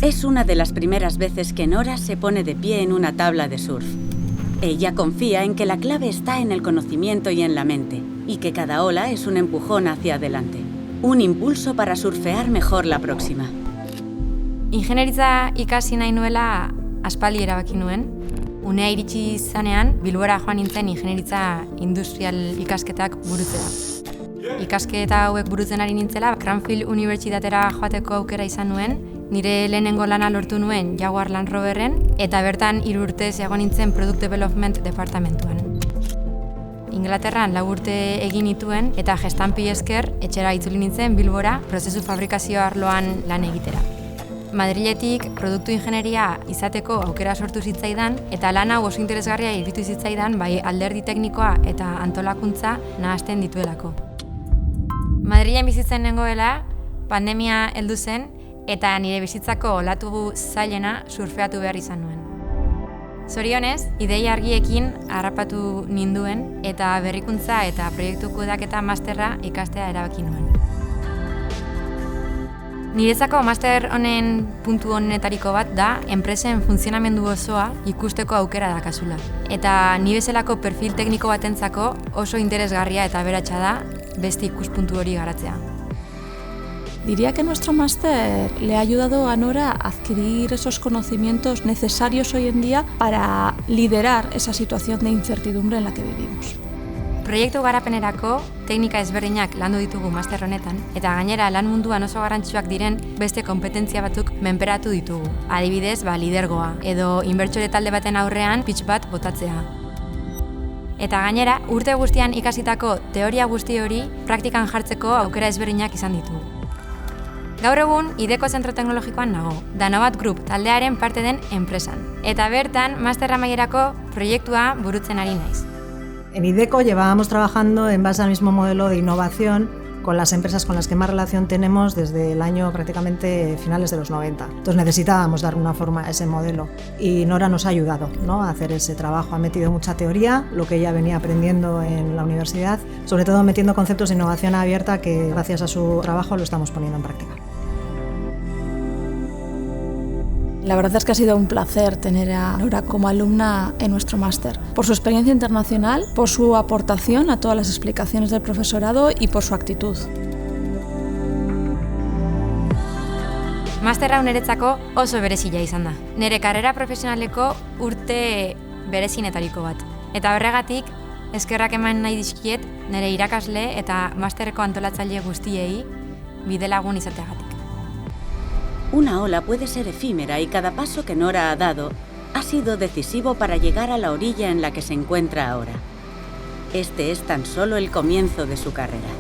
Es una de las primeras veces que Nora se pone de pie en una tabla de surf. Ella confía en que la clave está en el conocimiento y en la mente, y que cada ola es un empujón hacia adelante. Un impulso para surfear mejor la próxima. Ingenieritza ikasi nahi nuela aspaldi erabaki nuen. Unea iritsi zanean, Bilbora joan nintzen ingenieritza industrial ikasketak burutzera. Ikasketa hauek burutzen ari nintzela, Cranfield Unibertsitatera joateko aukera izan nuen, nire lehenengo lana lortu nuen Jaguar Land Roverren, eta bertan 3 urtez egon nintzen Product Development departamentuan. Inglaterran 4 urte egin nituen eta gestampi esker etxera itzuli nintzen Bilbora prozesu fabrikazio arloan lan egitera. Madriletik produktu ingenieria izateko aukera sortu zitzaidan eta lan hau oso interesgarria iruditu zitzaidan bai alderdi teknikoa eta antolakuntza nahasten dituelako. Madrilen bizitzen nengoela, pandemia heldu zen eta nire bizitzako olatu zailena surfeatu behar izan nuen. Zorionez, ideia argiekin harrapatu ninduen eta berrikuntza eta proiektu kudeaketa masterra ikastea erabaki nuen. Niretzako master honen puntu honetariko bat da enpresen funtzionamendu osoa ikusteko aukera dakazula. Eta ni bezalako perfil tekniko batentzako oso interesgarria eta aberatsa da beste ikuspuntu hori garatzea. Diría que nuestro máster le ha ayudado a Nora a adquirir esos conocimientos necesarios hoy en día para liderar esa situación de incertidumbre en la que vivimos. Proiektu garapenerako teknika ezberdinak landu ditugu master honetan, eta gainera lan munduan oso garrantzitsuak diren beste konpetentzia batzuk menperatu ditugu. Adibidez, lidergoa, edo inbertsore talde baten aurrean pitch bat botatzea. Eta gainera, urte guztian ikasitako teoria guzti hori praktikan jartzeko aukera ezberdinak izan ditugu. Gaur egun, IDECO zentro teknologikoan nago, Danobat Group taldearen parte den enpresan. Eta bertan, master amaierako proiektua burutzen ari naiz. En IDECO llevábamos trabajando en base al mismo modelo de innovación con las empresas con las que más relación tenemos desde el año prácticamente finales de los 90. Entonces necesitábamos dar una forma a ese modelo y Nora nos ha ayudado, ¿no?, a hacer ese trabajo. Ha metido mucha teoría, lo que ella venía aprendiendo en la universidad, sobre todo metiendo conceptos de innovación abierta que gracias a su trabajo lo estamos poniendo en práctica. La verdad es que ha sido un placer tener a Nora como alumna en nuestro máster, por su experiencia internacional, por su aportación a todas las explicaciones del profesorado y por su actitud. Master hau niretzako oso berezia izan da. Nire karrera profesionaleko urte berezinetariko bat. Eta horregatik, eskerrak eman nahi dizkiet nire irakasle eta masterreko antolatzaile guztiei bidelagun izateagatik. Una ola puede ser efímera y cada paso que Nora ha dado ha sido decisivo para llegar a la orilla en la que se encuentra ahora. Este es tan solo el comienzo de su carrera.